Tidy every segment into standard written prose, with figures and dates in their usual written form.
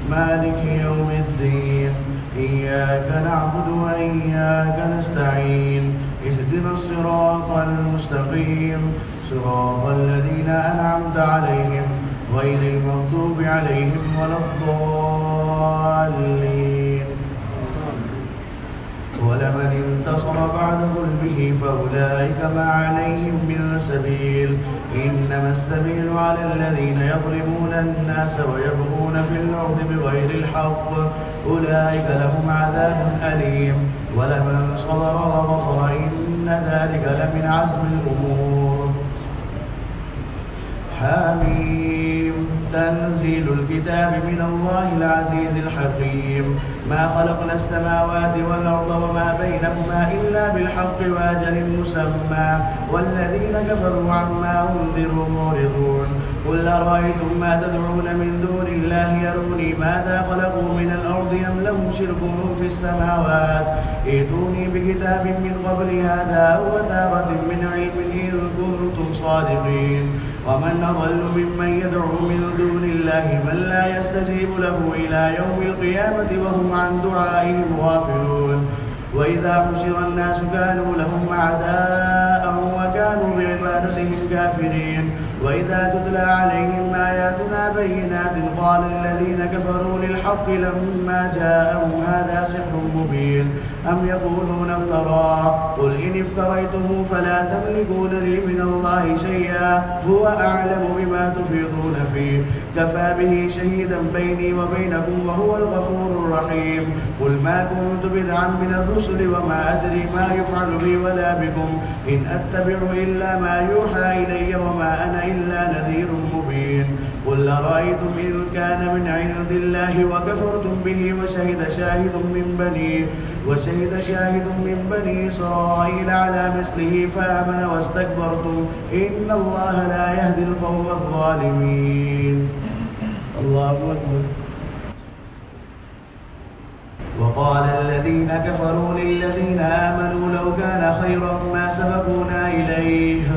مالك يوم الدين. إياك نعبد وإياك نستعين. اهدنا الصراط المستقيم، صراط الذين أنعمت عليهم غير المغضوب عليهم ولا الضالين. ولمن انتصر بعد ظلمه فأولئك ما عليهم من سبيل. إنما السبيل على الذين يظلمون الناس ويبغون في الأرض بغير الحق، أولئك لهم عذاب أليم. ولمن صبر وغفر إن ذلك لمن عزم الأمور. حميم. تنزيل الكتاب من الله العزيز الحكيم. ما خلقنا السماوات والأرض وما بينهما إلا بالحق وأجل مسمى، والذين كفروا عما أنذروا معرضون. قل أرأيتم ما تدعون من دون الله يروني ماذا خلقوا من الأرض أم لهم شرك في السماوات، ائتوني بكتاب من قبل هذا أو أثارة من علم إن كنتم صادقين. ومن أضل ممن يدعو من دون الله من لا يستجيب له إلى يوم القيامة وهم عن دعائهم غافلون. وإذا حشر الناس كانوا لهم أعداء وكانوا بعبادتهم كافرين. وإذا تتلى عليهم آياتنا بينات قال الذين كفروا للحق لما جاءهم هذا سحر مبين أم يقولون افتراه، قل إن افتريته فلا تملكون لي من الله شيئا هو أعلم بما تفيضون فيه، كفى به شهيدا بيني وبينكم وهو الغفور الرحيم. قل ما كنت بدعا من الرسل وما أدري ما يفعل بي ولا بكم إن أتبع إلا ما يوحى إلي وما أنا إلا نذير مبين. قل أرأيتم إن كان من عند الله وكفرتم به وشهد شاهد من بني إسرائيل على مثله فآمن واستكبرتم إن الله لا يهدي القوم الظالمين. الله أكبر. وقال الذين كفروا للذين آمنوا لو كان خيرا ما سبقونا إليه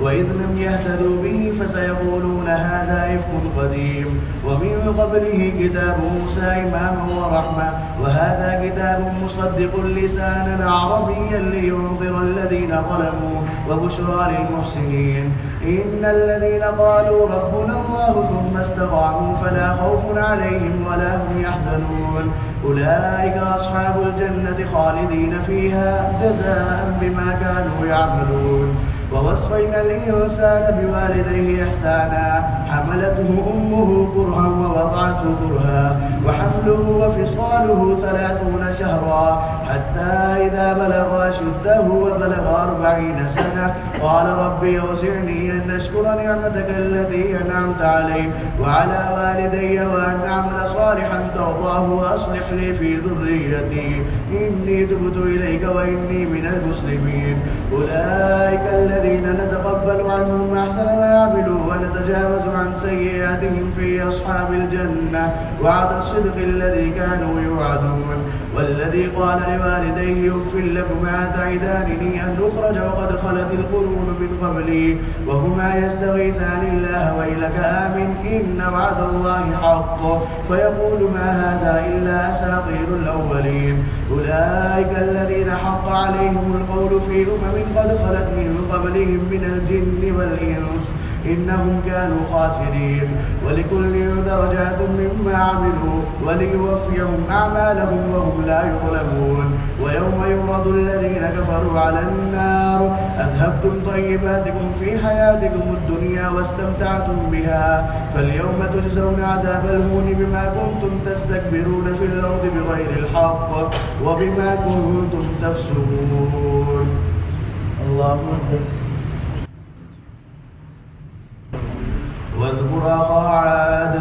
وإذ لم يهتدوا به فسيقولون هذا إفك قديم ومن قبله كتاب موسى إماما ورحمة وهذا كتاب مصدق لسانا عربيا لينذر الذين ظلموا وبشرى للمحسنين. إن الذين قالوا ربنا الله ثم استقاموا فلا خوف عليهم ولا هم يحزنون أولئك أصحاب الجنة خالدين فيها جزاء بما كانوا يعملون. ووصينا الإنسان بوالديه إحسانا حملته أمه كرها ووضعته كرها وحمله وفصاله 30 شهرا حتى إذا بلغ أشده وبلغ 40 سنة قال رب أوزعني أن أشكر نعمتك التي أنعمت علي وعلى والدي وأن أعمل صالحا ترضاه وأصلح لي في ذريتي إني تبت إليك وإني من المسلمين. أولئك الذين نتقبل عنهم أحسن ما يعملوا ونتجاوز عن سيئاتهم في أصحاب الجنة وعد الصدق الذي كانوا يوعدون. والذي قال لوالديه أف لكما تعدانني أن أخرج وقد خلت القرون من قبلي وهما يستغيثان الله ويلك آمن إن وعد الله حق فيقول ما هذا إلا أساطير الأولين. أولئك الذين حق عليهم القول في قد خلت من قبلهم من الجن والإنس إنهم كانوا خاسرين. ولكل درجات مما عملوا وليوفيهم أعمالهم وهم لا يظلمون. ويوم يعرض الذين كفروا على النار أذهبتم طيباتكم في حياتكم الدنيا واستمتعتم بها فاليوم تجزون عذاب الهون بما كنتم تستكبرون في الأرض بغير الحق وبما كنتم تفسقون. الله أكبر. واذكر أخا عاد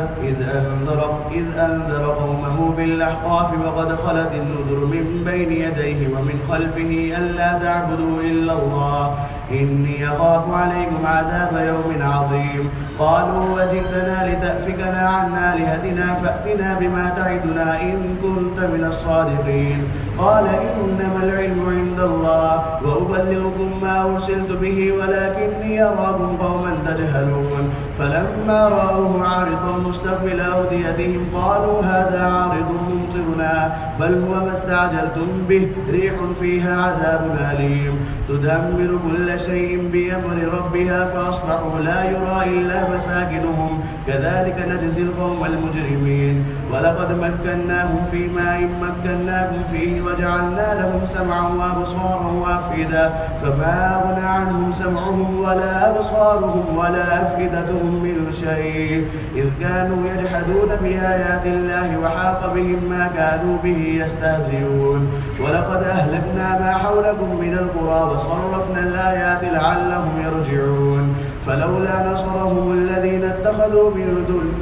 إذ أنذر قومه بالأحقاف وقد خلت النذر من بين يديه ومن خلفه ألا تعبدوا إلا الله إني أخاف عليكم عذاب يوم عظيم. قالوا وجئتنا لتأفكنا عن آلهتنا فأتنا بما تعدنا إن كنت من الصادقين. قال إنما العلم عند الله وأبلغكم ما أرسلت به ولكني أراكم قوما تجهلون. فلما رأوه عارضا مستقبل أوديتهم قالوا هذا عارض ممطرنا بل هو ما استعجلتم به ريح فيها عذاب أليم تدمر كل شيء بأمر ربها فأصبحوا لا يرى إلا مساكنهم كذلك نجزي القوم المجرمين. ولقد مكناهم في ماء مكناكم فيه وجعلنا لهم سمعا وأبصارا وأفئدة فما أغنى عنهم سمعهم ولا أبصارهم ولا أفئدتهم من شيء إذ كانوا يجحدون بآيات الله وحاق بهم ما كانوا به يستهزئون. ولقد أهلكنا ما حولكم من القرى وصرفنا الآيات لعلهم يرجعون. فلولا نصرهم الذين اتخذوا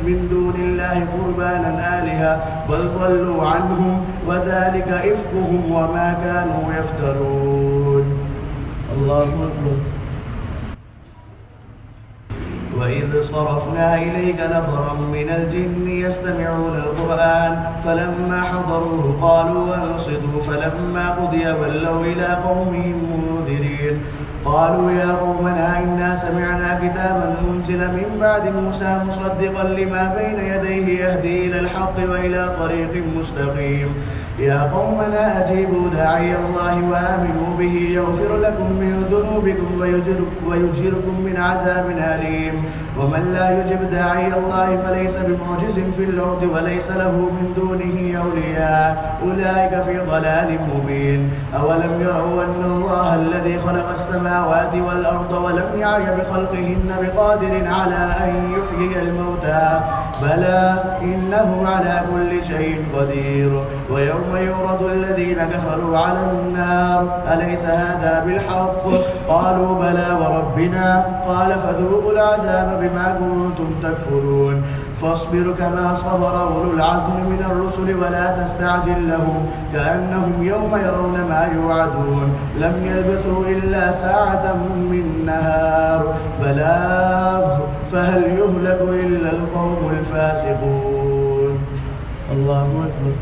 من دون الله قربانا آلهة بل ضلوا عنهم وذلك إفكهم وما كانوا يفترون. الله أكبر. وإذ صرفنا إليك نفرا من الجن يستمعون القرآن فلما حضروه قالوا أنصتوا فلما قضي ولوا إلى قومهم منذرين. قالوا يا قومنا إنا سمعنا كتابا أنزل من بعد موسى مصدقا لما بين يديه يهدي إلى الحق وإلى طريق مستقيم. يا قومنا أجيبوا داعي الله وآمنوا به يغفر لكم من ذنوبكم ويجركم من عذاب أليم. ومن لا يجب داعي الله فليس بمعجز في الأرض وليس له من دونه أولياء أولئك في ضلال مبين. أولم يروا أن الله الذي خلق السماوات والأرض ولم يعي بخلقهن بقادر على أن يحيي الموتى بلى إنه على كل شيء قدير. ويوم يعرض الذين كفروا على النار أليس هذا بالحق قالوا بلى وربنا قال فذوقوا العذاب بما كنتم تكفرون. فاصبر كما صبر أولو العزم من الرسل ولا تستعجل لهم كأنهم يوم يرون ما يوعدون لم يلبثوا إلا ساعة من نهار بلاغ فهل يهلك إلا القوم الفاسقون. الله أكبر.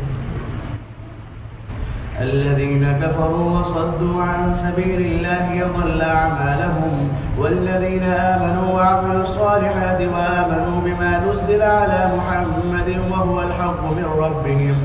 الذين كفروا وصدوا عن سبيل الله يضل أعمالهم والذين آمنوا وعملوا الصالحات وآمنوا بما نزل على محمد وهو الحق من ربهم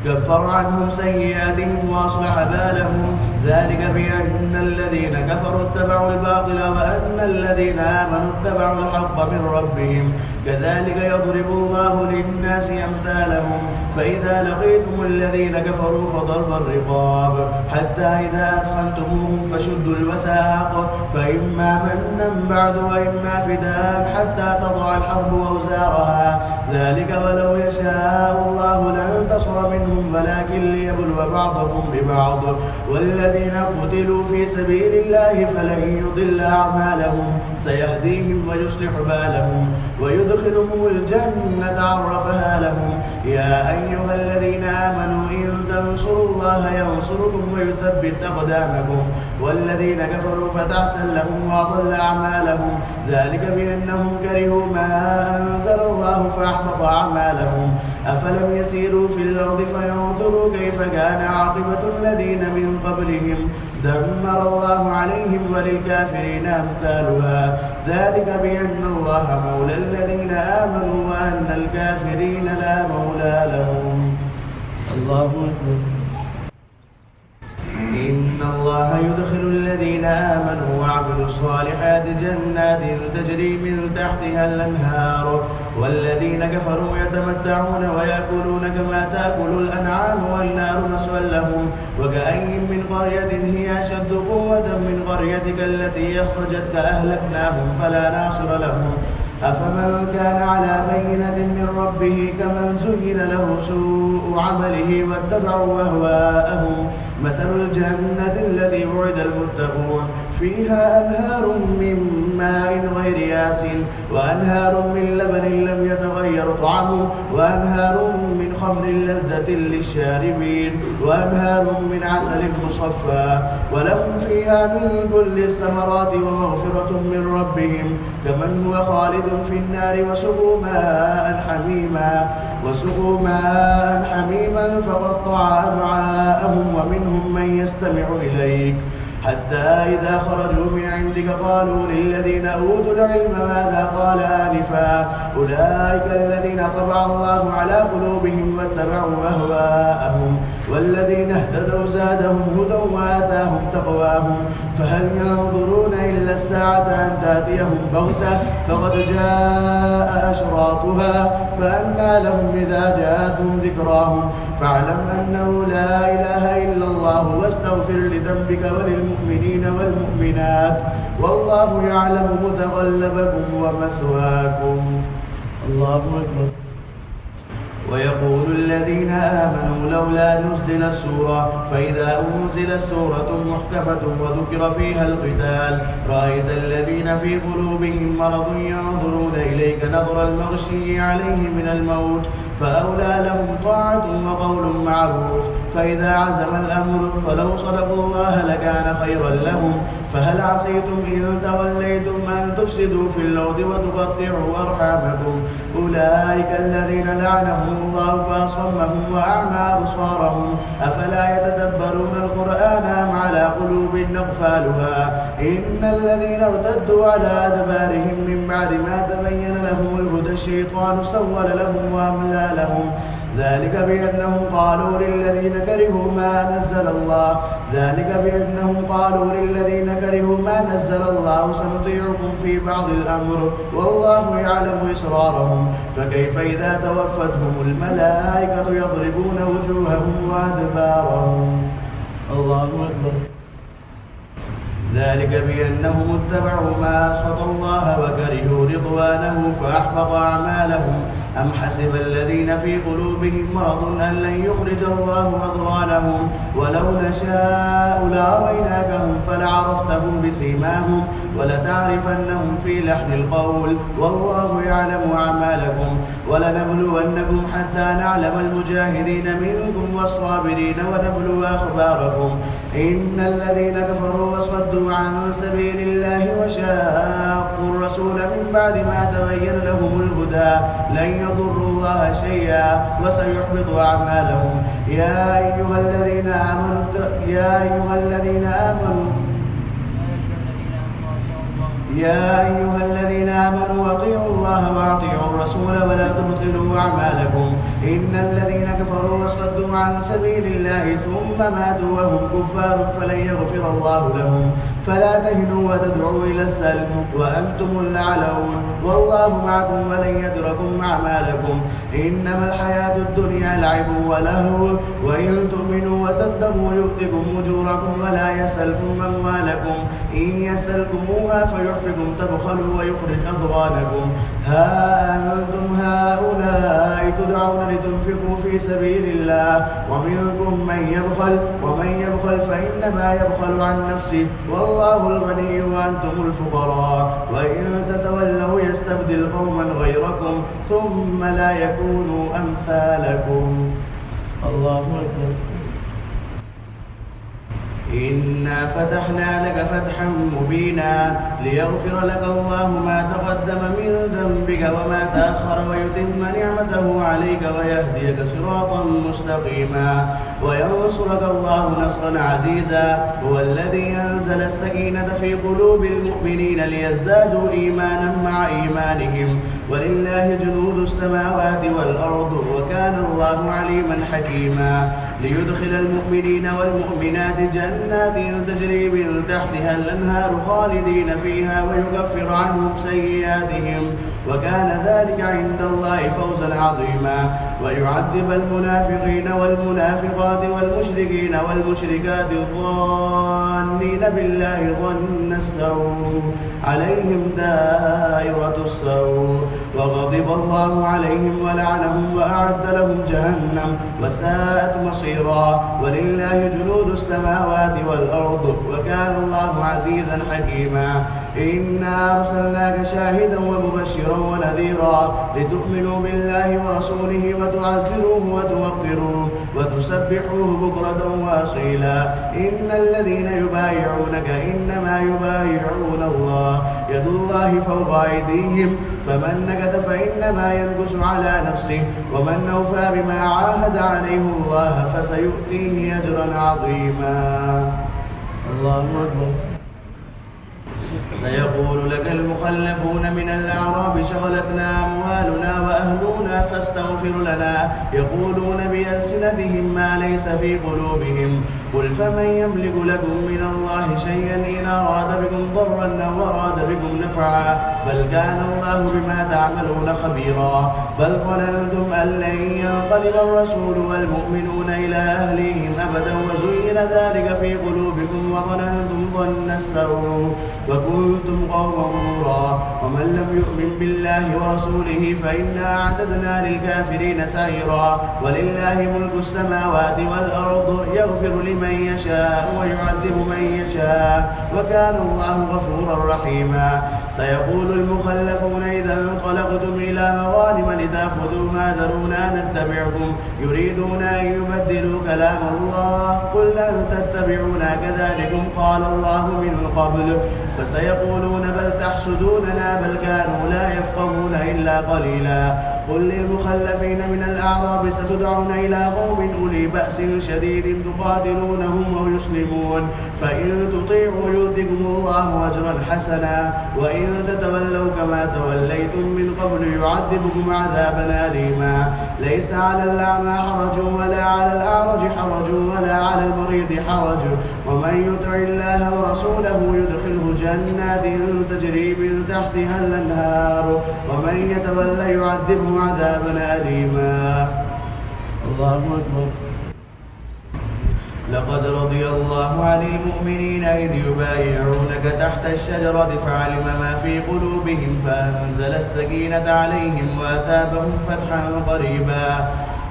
كفر عنهم سيئاتهم وأصلح بالهم ذلك بأن الذين كفروا اتبعوا الباطل وأن الذين آمنوا اتبعوا الحق من ربهم كذلك يضرب الله للناس أمثالهم فإذا لقيتم الذين كفروا فضرب الرقاب حتى إذا أثخنتموهم فشدوا الوثاق فإما منا بعد وإما فداء حتى تضع الحرب أوزارها ذلك ولو يشاء الله لانتصر منهم ولكن ليبلو بعضكم ببعض والذين قتلوا في سبيل الله فلن يضل أعمالهم سيهديهم ويصلح بالهم ويدخلهم الجنة عرفها لهم. يا أيها الذين آمنوا إن تنصروا الله ينصركم ويثبت أقدامكم والذين كفروا فتعسا لهم وأضل أعمالهم ذلك بأنهم كرهوا ما أنزل الله فأحبط أعمالهم. أفلم يسيروا في الأرض فينظروا كيف كان عاقبة الذين من قبلهم دمر الله عليهم وللكافرين أمثالها ذلك بأن الله مولى الذين آمنوا وأن الكافرين لا مولى لهم. الله أكبر. إن الله يدخل الذين آمنوا وعملوا الصالحات جنات تجري من تحتها الأنهار والذين كفروا يتمتعون ويأكلون كما تأكل الأنعام والنار مسوى لهم وكأي من قرية هي أشد قوة من قريتك التي أخرجتك أهلكناهم فلا ناصر لهم. أفمن كان على بينة من ربه كمن زين له سوء عمله واتبعوا أهواءهم مثل الجنة التي وعد المتقون فيها أنهار من ماء غير ياسين وأنهار من لبن لم يتغير طعمه وأنهار من خمر خمر لذة للشاربين وأنهار من عسل مصفى ولهم فيها من كل الثمرات ومغفرة من ربهم كمن هو خالد في النار وسقوا ماء حميما فقطع أمعاءهم ومنهم من يستمع إليك حتى إذا خرجوا من عندك قالوا للذين أوتوا العلم ماذا قال آنفا أولئك الذين طبع الله على قلوبهم واتبعوا أهواءهم والذين اهتدوا زادهم هدى وآتاهم تقواهم فهل ينظرون إلا الساعة أن تأتيهم بغتة فقد جاء أشراطها فأنى لهم إذا جاءتهم ذكراهم فاعلم أنه لا إله إلا الله واستغفر لذنبك وللمؤمنين والمؤمنات والله يعلم متقلبكم ومثواكم. الله أكبر. ويقول الذين آمنوا لولا نزلت سورة فإذا أنزلت سورة محكمة وذكر فيها القتال رأيت الذين في قلوبهم مرض ينظرون إليك نظر المغشي عليه من الموت فأولى لهم طاعة وقول معروف فإذا عزم الأمر فلو صدقوا الله لكان خيرا لهم فهل عصيتم إن توليتم أن تفسدوا في الأرض وتقطعوا أرحامكم أولئك الذين لعنهم الله فأصمهم وأعمى أبصارهم أفلا يتدبرون القرآن أم على قلوب أقفالها إن الذين ارتدوا على أدبارهم من بعد ما تبين لهم الهدى الشيطان سول لهم وأملى لهم ذلك بأنهم قالوا للذين كرهوا ما نزل الله سنطيعكم في بعض الأمر والله يعلم إسرارهم فكيف إذا توفتهم الملائكة يضربون وجوههم وأدبارهم. الله أكبر. ذلك بأنهم اتبعوا ما أسخط الله وكرهوا رضوانه فأحبط أعمالهم أم حسب الذين في قلوبهم مرض أن لن يخرج الله أضغانهم ولو نشاء لأريناكهم فلعرفتهم بسيماهم ولتعرفنهم في لحن القول والله يعلم أعمالكم ولنبلونكم حتى نعلم المجاهدين منكم والصابرين ونبلو أخباركم إن الذين كفروا وصدوا عن سبيل الله وشاقوا الرسول من بعد ما تبين لهم الهدى لن يضروا الله شيئا وسيحبط أعمالهم يا أيها الذين آمنوا أطيعوا الله وأطيعوا الرسول ولا تبطلوا أعمالكم إن الذين كفروا وصدوا عن سبيل الله ثم ماتوا وهم كفار فلن يغفر الله لهم فلا تهنوا وتدعوا إلى السلم وأنتم الأعلون والله معكم ولن يتركم أعمالكم إنما الحياة الدنيا لعب ولهو وإن تؤمنوا وتتقوا يؤتكم أجوركم ولا يسألكم أموالكم إن يسألكموها فيحفكم تبخلوا ويخرج أضغانكم ها أنتم هؤلاء تدعون لتنفقوا في سبيل الله ومنكم من يبخل ومن يبخل فإنما يبخل عن نفسه والله الغني وأنتم الفقراء وإن تتولوا يستبدل قوما غيركم ثم لا يكونوا أمثالكم. الله أكبر. إنا فتحنا لك فتحا مبينا ليغفر لك الله ما تقدم من ذنبك وما تأخر ويتم نعمته عليك ويهديك صراطا مستقيما وينصرك الله نصرا عزيزا هو الذي أنزل السكينة في قلوب المؤمنين ليزدادوا إيمانا مع إيمانهم ولله جنود السماوات والأرض وكان الله عليما حكيما ليدخل المؤمنين والمؤمنات جنات تجري من تحتها الأنهار خالدين فيها ويكفر عنهم سيئاتهم وكان ذلك عند الله فوزا عظيما ويعذب المنافقين والمنافقات والمشركين والمشركات الظالمين الظانين بالله ظن السوء عليهم دائرة السوء وغضب الله عليهم ولعنهم وأعد لهم جهنم وساءت مصيرا ولله جنود السماوات والأرض وكان الله عزيزا حكيما إنا أرسلناك شاهدا ومبشرا ونذيرا لتؤمنوا بالله ورسوله وتعزروه وتوقروه وتسبحوه بكرة وأصيلا إن الذين يبايعونك إنما يبايعون الله يد الله فوق أيديهم فمن نكث فإنما ينكث على نفسه ومن أوفى بما عاهد عليه الله فسيؤتيه أجرا عظيما. الله أكبر. سيقول لك المخلفون من الأعراب شغلتنا أموالنا وأهلنا فاستغفر لنا يقولون بألسنتهم ما ليس في قلوبهم قل فمن يملك لكم من الله شيئا إن أراد بكم ضرا أو أراد بكم نفعا بل كان الله بما تعملون خبيرا بل ظننتم أن لن ينقلب الرسول والمؤمنون إلى أهليهم أبدا وزين ذلك في قلوبكم وظننتم ظن السوء وكنتم قوما بورا ومن لم يؤمن بالله ورسوله فإنا أعتدنا للكافرين سعيرا ولله ملك السماوات والأرض يغفر لمن يشاء ويعذب من يشاء وكان الله غفورا رحيما. سيقول المخلفون إذا انطلقتم إلى مغانم لتأخذوها ذرونا نتبعكم يريدون أن يبدلوا كلام الله قل لن تتبعونا كذلكم قال الله من قبل فسيقولون بل تحسدوننا بل كانوا لا يفقهون إلا قليلا. قل للمخلفين من الأعراب ستدعون إلى قوم أولي بأس شديد تقاتلونهم ويسلمون فإن تطيعوا يؤتكم الله أجرا حسنا وإن تتولوا كما توليتم من قبل يعذبكم عذابا أليما. ليس على الأعمى حرج ولا على الأعرج حرج ولا على المريض حرج ومن يطع الله ورسوله يدخله جنات تجري من تحتها الأنهار ومن يتولى يعذبه عذابا أليما. الله أكبر. لقد رضي الله عن المؤمنين إذ يبايعونك تحت الشجرة فعلم ما في قلوبهم فأنزل السكينة عليهم وأثابهم فتحا قريبا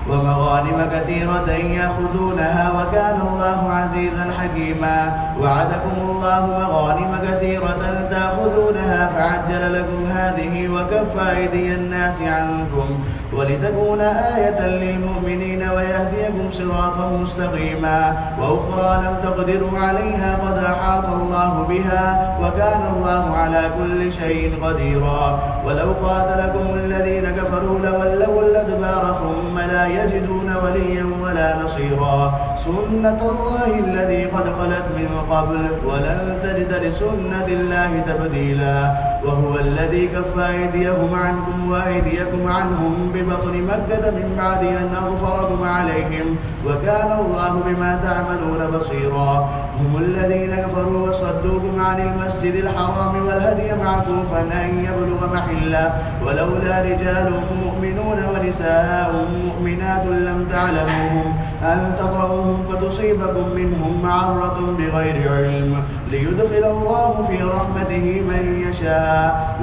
ومغانم كثيرة يأخذونها وكان الله عزيزا حكيما. وعدكم الله مغانم كثيرة تأخذونها فعجل لكم هذه وكف أيدي الناس عنكم ولتكون آية للمؤمنين ويهديكم صراطا مستقيما وأخرى لم تقدروا عليها قد أحاط الله بها وكان الله على كل شيء قديرا. ولو قاتلكم الذين كفروا لولوا الأدبار ثم لا يجدون وليا ولا نصيرا. سنة الله الذي قد خلت من قبل ولن تجد لسنة الله تبديلا. وهو الذي كف أيديهم عنكم وأيديكم عنهم ببطن مكة من بعد أن أغفركم عليهم وكان الله بما تعملون بصيرا. هم الذين كفروا وصدوكم عن المسجد الحرام والهدي معكوفا أن يبلغ محله ولولا رجال مؤمنون ونساء مؤمنات لم تعلموهم أن تطعوهم فتصيبكم منهم معرة بغير علم ليدخل الله في رحمته من يشاء.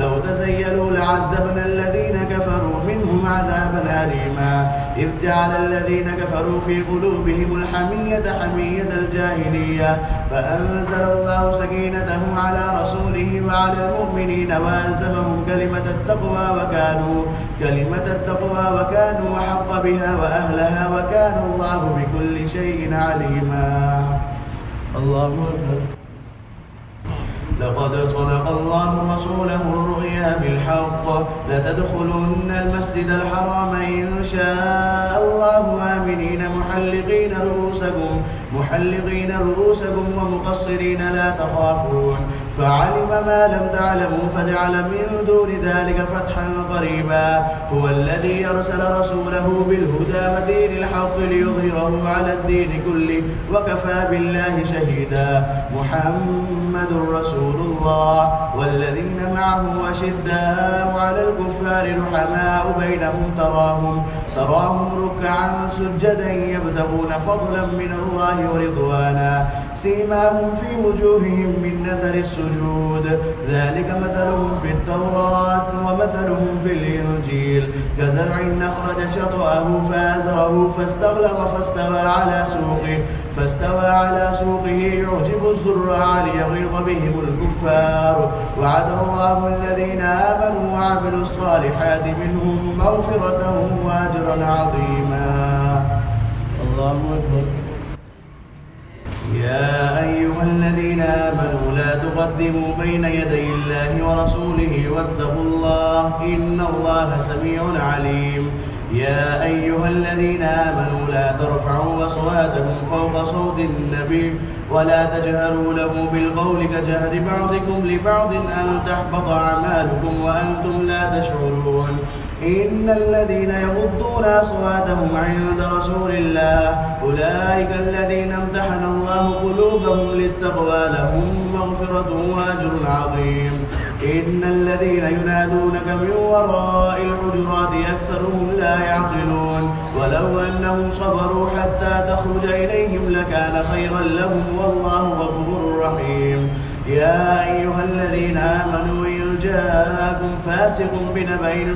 لو تزيلوا لعذبنا الذين كفروا منهم عذابا أليما. إذ جعل الذين كفروا في قلوبهم الحمية حمية الجاهلية فأنزل الله سكينته على رسوله وعلى المؤمنين وألزمهم كلمة التقوى وكانوا أحق بها وأهلها وكان الله بكل شيء عليما. الله أكبر. لقد صدق الله رسوله الرؤيا بالحق لتدخلن المسجد الحرام إن شاء الله آمنين محلقين رؤوسكم ومقصرين لا تخافون فعلم ما لم تعلموا فجعل من دون ذلك فتحا قريبا. هو الذي أرسل رسوله بالهدى ودين الحق ليظهره على الدين كله وكفى بالله شهيدا. محمد رسول الله والذين معه أشداء على الكفار رحماء بينهم تراهم ركعا سجدا يبتغون فضلا من الله الله ورضوانا سيماهم في وجوههم من أثر السجود ذلك مثلهم في التوراة ومثلهم في الإنجيل كزرع أخرج شطأه فآزره فاستغلظ فاستوى على سوقه يعجب الزراع ليغيظ بهم الكفار وعد الله الذين آمنوا وعملوا الصالحات منهم مغفرة وأجرا عظيما. الله أكبر. يا أيها الذين آمنوا لا تقدموا بين يدي الله ورسوله واتقوا الله إن الله سميع عليم. يا أيها الذين آمنوا لا ترفعوا أصواتكم فوق صوت النبي ولا تجهروا له بالقول كجهر بعضكم لبعض أن تحبط أعمالكم وأنتم لا تشعرون. إن الذين يغضون أصواتهم عند رسول الله أولئك الذين امتحن الله قلوبهم للتقوى لهم مغفرة وأجر عظيم. إن الذين ينادونك من وراء الحجرات أكثرهم لا يعقلون ولو أنهم صبروا حتى تخرج إليهم لكان خيرا لهم والله غفور رحيم. يا أيها الذين آمنوا إن جاءكم فاسق بنبأ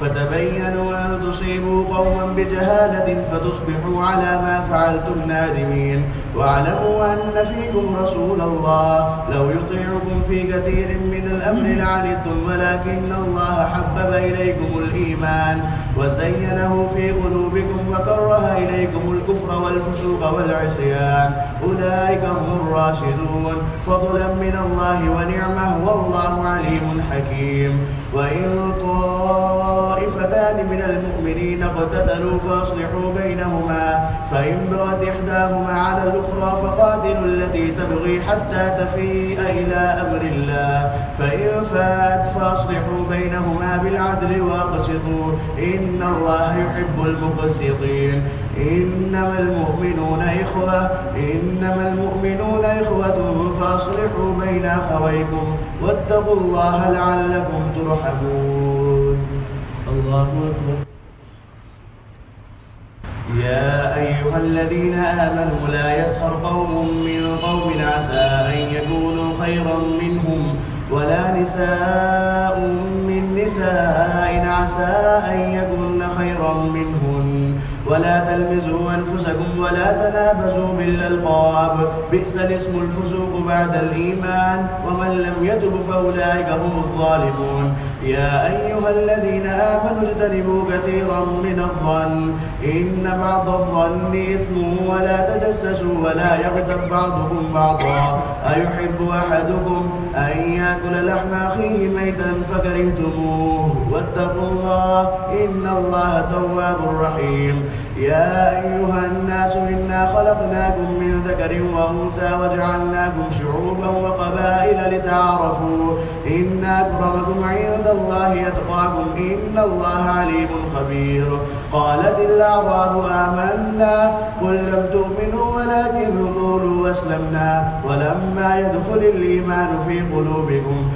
فتبينوا أن تصيبوا قوما بجهالة فتصبحوا على ما فعلتم نادمين. واعلموا أن فيكم رسول الله لو يطيعكم في كثير من الأمر لعنتم ولكن الله حبب إليكم الإيمان وزينه في قلوبكم وكره إليكم الكفر والفسوق والعصيان أولئك هم الراشدون فضلا من الله ونعمه والله عليم حكيم. وإن طائفتان من المؤمنين اقتتلوا فأصلحوا بينهما فإن بغت إحداهما على الأخرى فقاتلوا التي تبغي حتى تفيء إلى أمر الله فإن فات فأصلحوا بينهما بالعدل وأقسطوا إن الله يحب المقسطين. إنما المؤمنون إخوة فأصلحوا بين أخويكم واتقوا الله لعلكم ترحمون. الله أكبر. يا أيها الذين آمنوا لا يسخر قوم من قوم عسى أن يكونوا خيرا منهم ولا نساء من نساء عسى أن يكن خيرا منهن ولا تلمزوا أنفسكم ولا تنابزوا بالألقاب بئس الاسم الفسوق بعد الإيمان ومن لم يتب فأولئك هم الظالمون. يا أيها الذين آمنوا اجتنبوا كثيرا من الظن إن بعض الظن إثم ولا تجسسوا ولا يغتب بعضكم بعضا أيحب أحدكم أن يأكل لحم أخيه ميتا فكرهتموه واتقوا الله إن الله تواب رحيم. يا أيها الناس إنا خلقناكم من ذكر وأنثى وجعلناكم شعوبا وقبائل لتعارفوا إن أكرمكم عند الله أتقاكم إن الله عليم خبير. قالت الأعراب آمنا قل لم تؤمنوا ولكن قولوا أسلمنا ولما يدخل الإيمان في قلوبكم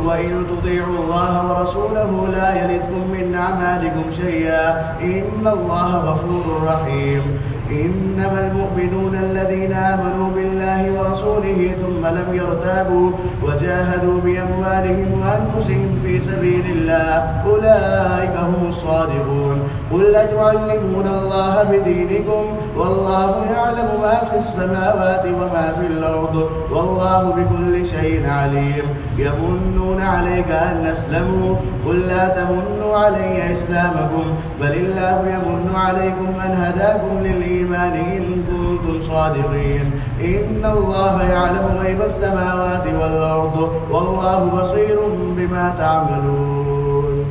وإن تطيعوا الله ورسوله لا يلدكم من أعمالكم شيئا إن الله غفور رحيم. إنما المؤمنون الذين آمنوا بالله ورسوله ثم لم يرتابوا وجاهدوا بأموالهم وأنفسهم في سبيل الله أولئك هم الصادقون. قل أتعلمون الله بدينكم والله يعلم ما في السماوات وما في الأرض والله بكل شيء عليم. يمنون عليك أن أسلموا قل لا تمنوا علي إسلامكم بل الله يمن عليكم أن هداكم للإيمان إن كنتم صادقين. إن الله يعلم غيب السماوات والأرض والله بصير بما تعملون.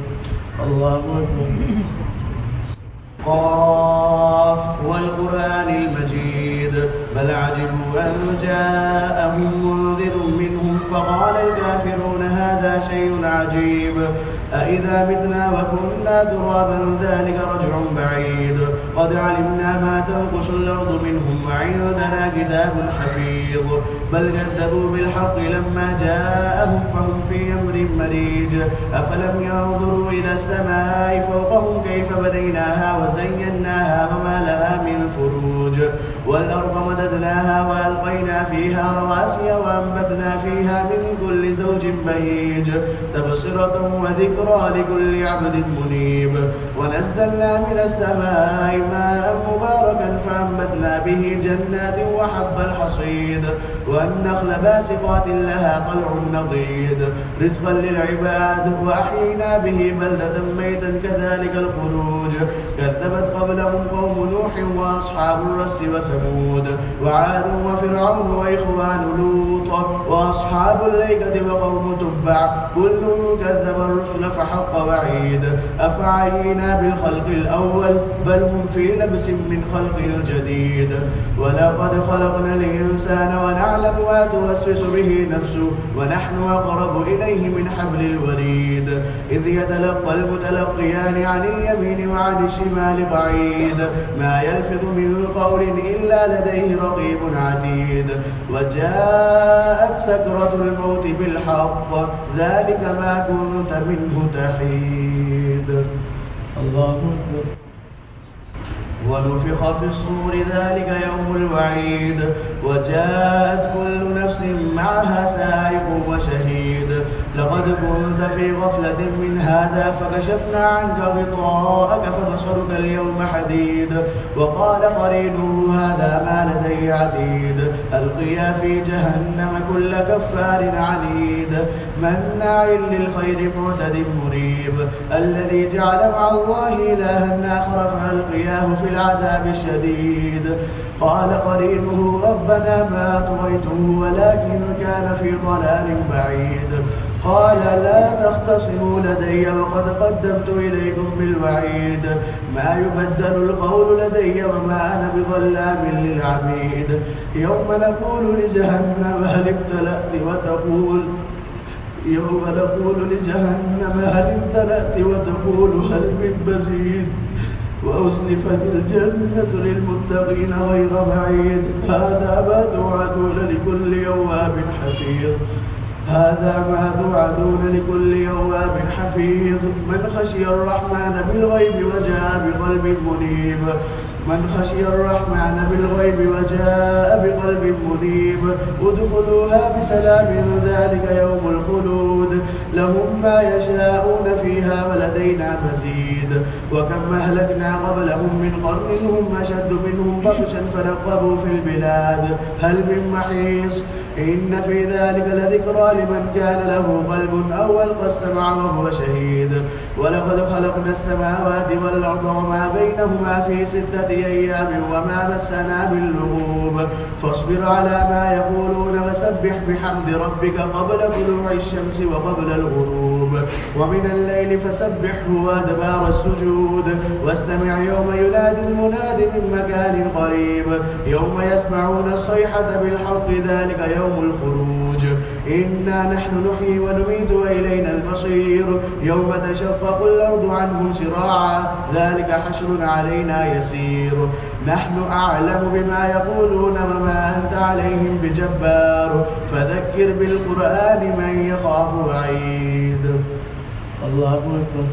الله أكبر. قاف والقرآن المجيد بل عجبوا أن جاءهم منذر منهم فقال الكافرون هذا شيء عجيب أإذا متنا وكنا ترابا ذلك رجع بعيد قد علمنا ما تنقص الأرض منهم وعندنا كتاب حفيظ بل كذبوا بالحق لما جاءهم فهم في أمر مريج أفلم ينظروا إلى السماء فوقهم كيف بنيناها وزيناها وما لها من فروج والأرض مددناها وألقينا فيها رواسي وأنبتنا فيها من كل زوج بهيج تبصرة وذكرى لكل عبد منيب ونزلنا من السماء ماء مباركا فأنبتنا به جنات وحب الحصيد والنخل باسقات لها طلع نضيد رزقا للعباد وأحيينا به بلدة ميتا كذلك الخروج كذبت قبلهم قوم نوح وأصحاب الرس وثمود وعاد وفرعون وإخوان لوط وأصحاب الأيكة وقوم تبع كل كذب الرسل فحق وعيد أفعينا بالخلق الأول بل هم في لبس من خلق جديد ولقد خلقنا الإنسان ونعلم ما توسوس به نفسه ونحن أقرب إليه من حبل الوريد إذ يتلقى المتلقيان عن اليمين وعن الشمال قعيد ما يلفظ من قول إلا لديه رقيب عتيد وجاءت سكرة الموت بالحق ذلك ما كنت منه تحيد الله أكبر ونفخ في الصور ذلك يوم الوعيد وجاءت كل نفس معها سائق وشهيد لقد كنت في غفلة من هذا فكشفنا عنك غطاءك فبصرك اليوم حديد وقال قرينه هذا ما لدي عتيد ألقيا في جهنم كل كفار عنيد مناع للخير معتد مريب الذي جعل مع الله إلها آخر فألقياه في العذاب الشديد قال قرينه ربنا ما طغيته ولكن كان في ضلال بعيد قال لا تختصموا لدي وقد قدمت إليكم بالوعيد ما يبدل القول لدي وما أنا بظلام للعبيد يوم نقول لجهنم هل امتلأت وتقول هل من مزيد وأزلفت الجنة للمتقين غير بعيد هذا ما توعدون لكل يواب حفيظ هذا ما توعدون لكل يواب حفيظ من خشي الرحمن بالغيب وجاء بقلب منيب من خشي الرحمن بالغيب وجاء بقلب منيب ادخلوها بسلام ذلك يوم الخلود لهم ما يشاءون فيها ولدينا مزيد وكم أهلكنا قبلهم من قرن هم أشد منهم بطشا فنقبوا في البلاد هل من محيص إن في ذلك لذكرى لمن كان له قلب أو ألقى السمع وهو شهيد ولقد خلقنا السماوات والأرض وما بينهما في 6 أيام وما مسنا من لغوب فاصبر على ما يقولون وسبح بحمد ربك قبل طلوع الشمس وقبل الغروب ومن الليل فسبحه وأدبار السجود واستمع يوم ينادي المناد من مكان قريب يوم يسمعون الصيحة بالحق ذلك يوم الخروج إنا نحن نحيي ونميت وإلينا المصير يوم تشقق الأرض عنهم سراعا ذلك حشر علينا يسير نحن أعلم بما يقولون وما أنت عليهم بجبار فذكر بالقرآن من يخاف وعيد الله أكبر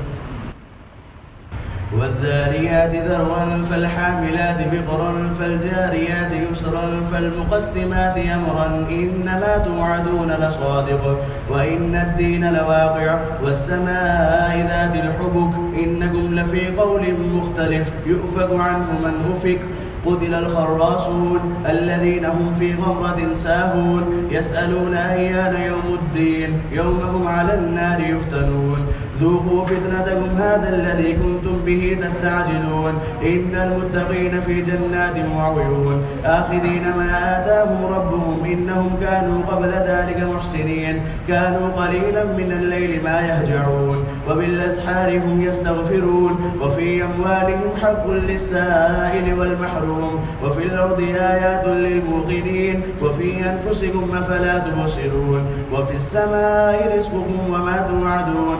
والذاريات ذروا فالحاملات بقرا فالجاريات يسرا فالمقسمات أمرا إنما توعدون لصادق وإن الدين لواقع والسماء ذات الحبك إنكم لفي قول مختلف يؤفك عنه من أفك قتل الخراصون الذين هم في غمرة ساهون يسألون أيان يوم الدين يوم هم على النار يفتنون ذوقوا فتنتكم هذا الذي كنتم به تستعجلون إن المتقين في جنات وعيون آخذين ما آتاهم ربهم إنهم كانوا قبل ذلك محسنين كانوا قليلا من الليل ما يهجعون وبالأسحار هم يستغفرون وفي أموالهم حق للسائل والمحروم وفي الأرض آيات للموقنين وفي أنفسكم أفلا تبصرون وفي السماء رزقكم وما توعدون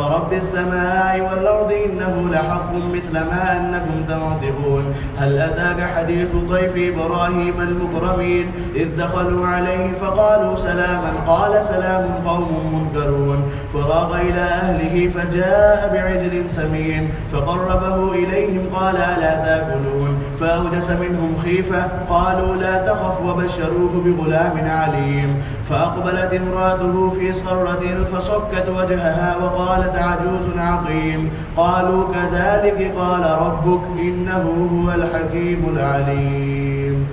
فورب السماء والأرض إنه لحق مثل ما أنكم تنطقون. هل أتاك حديث ضيف إبراهيم المكرمين إذ دخلوا عليه فقالوا سلاما قال سلام قوم منكرون. فراغ إلى أهله فجاء بعجل سمين فقربه إليهم قال ألا تأكلون فأوجس منهم خيفة قالوا لا تخف وبشروه بغلام عليم. فأقبلت امرأته في صرة فصكت وجهها وقالت عجوز عقيم. قالوا كذلك قال ربك إنه هو الحكيم العليم.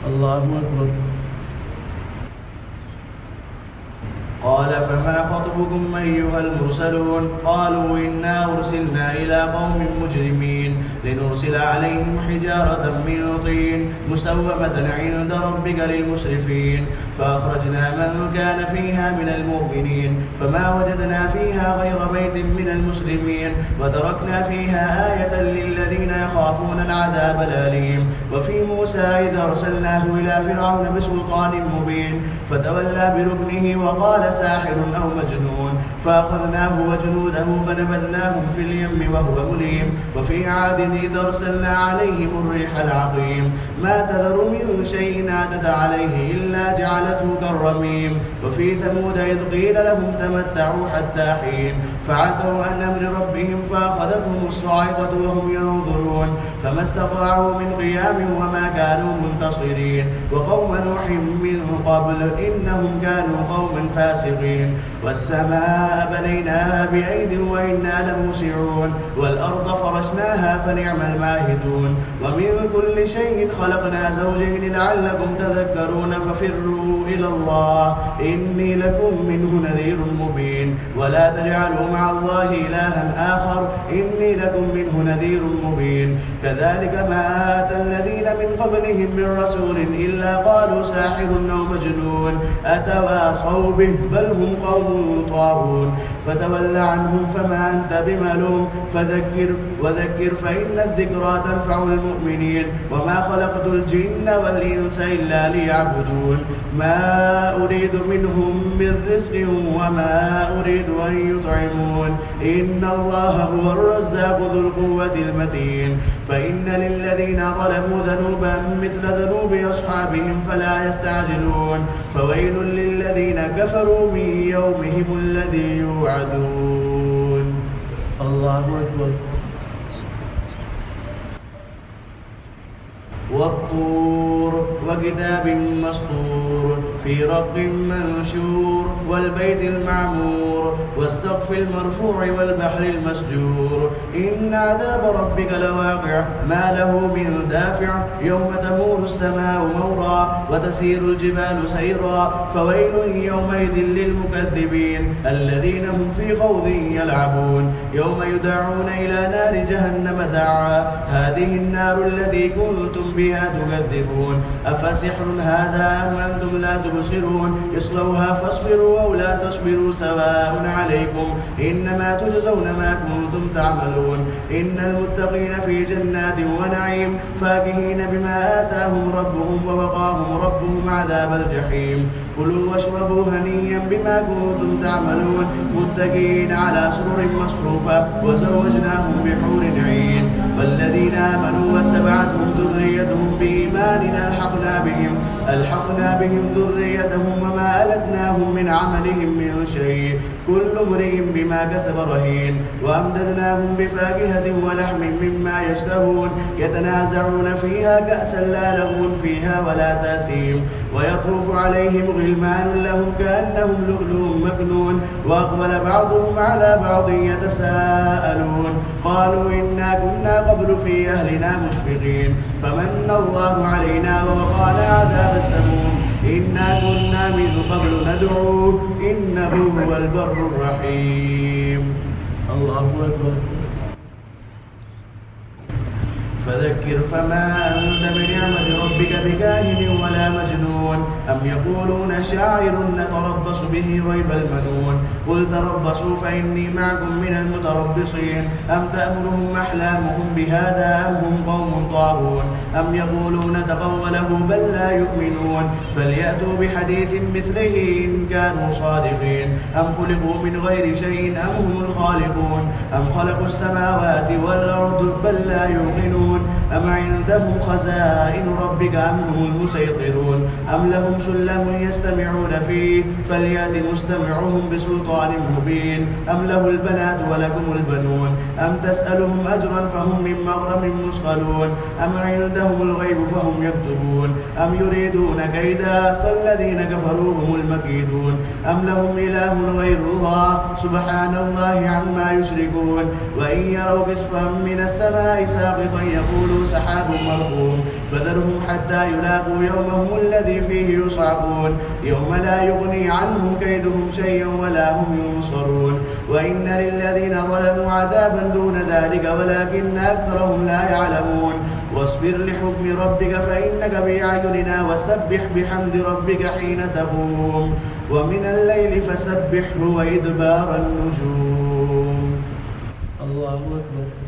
الله أكبر. قال فما خطبكم أيها المرسلون؟ قالوا إنا أرسلنا إلى قوم مجرمين لنرسل عليهم حجارة من طين مسومة عند ربك للمسرفين. فأخرجنا من كان فيها من المؤمنين فما وجدنا فيها غير بيت من المسلمين وتركنا فيها آية للذين يخافون العذاب الأليم. وفي موسى إذا أرسلناه إلى فرعون بسلطان مبين فتولى بركنه وقال ساحر أو مجنون فأخذناه وجنوده فنبذناهم في اليم وهو مليم. وفي عاد إذ أرسلنا عليهم الريح العقيم ما تذر من شيء أتت عليه إلا جعلته كالرميم. وفي ثمود إذ قيل لهم تمتعوا حتى حين فعتوا عن أمر ربهم فأخذتهم الصاعقة وهم ينظرون فما استطاعوا من قيام وما كانوا منتصرين. وقوم نوح من قبل إنهم كانوا قوما فاسقين. والسماء بنيناها بأيد وإنا لموسعون والأرض فرشناها فنعم الماهدون. ومن كل شيء خلقنا زوجين لعلكم تذكرون ففروا إلى الله إني لكم منه نذير مبين. ولا تجعلوا مع الله إلها آخر إني لكم منه نذير مبين. كذلك ما آتى الذين من قبلهم من رسول إلا قالوا ساحر أو مجنون أتواصوا به بل هم قوم طاغون. فتول عنهم فما أنت بملوم وذكر فإن الذكرى تنفع المؤمنين. وما خلقت الجن والإنس إلا ليعبدون ما أريد منهم من رزق وما أريد أن يطعمون إن الله هو الرزاق ذو القوة المتين. فإن للذين ظلموا ذنوبا مثل ذنوب أصحابهم فلا يستعجلون. فويل للذين كفروا من يومهم الذي يوعدون. الله أكبر. والطور وكتاب مسطور في رق منشور والبيت المعمور والسقف المرفوع والبحر المسجور. إن عذاب ربك لواقع ما له من دافع يوم تمور السماء مورا وتسير الجبال سيرا. فويل يومئذ للمكذبين الذين هم في خوض يلعبون. يوم يدعون إلى نار جهنم دعا هذه النار التي كنتم بها تكذبون. أفسحر هذا أم أنتم لا تبصرون اصلوها فاصبروا أو لا تصبروا سواء عليكم إنما تجزون ما كنتم تعملون. إن المتقين في جنات ونعيم فاكهين بما آتاهم ربهم ووقاهم ربهم عذاب الجحيم. كلوا واشربوا هنيا بما كنتم تعملون متكئين على سرر مصفوفة وزوجناهم بحور عين. والذين آمنوا واتبعتهم ذريتهم بإيمان ألحقنا بهم ذريتهم وما ألتناهم من عملهم من شيء كل امرئ بما كسب رهين. وأمددناهم بفاكهة ولحم مما يشتهون يتنازعون فيها كأسا لا لغو فيها ولا تأثيم. ويطوف عليهم غلمان لهم كأنهم لؤلؤ مكنون. وأقبل بعضهم على بعض يتساءلون قالوا إنا كنا قبل في أهلنا مشفقين فمن الله علينا ووقانا عذاب السموم إنا كنا من قبل ندعوه إنه هو البر الرحيم. الله أكبر. فذكر فما أنت بنعمة ربك بكاهن ولا مجنون أم يقولون شاعر نتربص به ريب المنون. قل تربصوا فإني معكم من المتربصين أم تأمرهم أحلامهم بهذا أم هم قوم طاغون. أم يقولون تقوله بل لا يؤمنون فليأتوا بحديث مثله إن كانوا صادقين أم خلقوا من غير شيء أم هم الخالقون أم خلقوا السماوات والأرض بل لا يوقنون أم عندهم خزائن ربك أم هم المسيطرون أم لهم سلم يستمعون فيه فليأت مستمعهم بسلطان مبين أم له البنات ولكم البنون أم تسألهم أجرا فهم من مغرم مثقلون أم عندهم الغيب فهم يكتبون أم يريدون كيدا فالذين كفروا هم المكيدون أم لهم إله غير الله سبحان الله عما يشركون وإن يروا كسفا من السماء ساقطا يقولوا سحاب مركوم فذرهم حتى يلاقوا يومهم الذي فيه يصعقون يوم لا يغني عنهم كيدهم شيئا ولا هم ينصرون وإن للذين ظلموا عذابا دون ذلك ولكن أكثرهم لا يعلمون واصبر لحكم ربك فإنك بأعيننا وسبح بحمد ربك حين تقوم ومن الليل فسبحه وإدبار النجوم الله أكبر.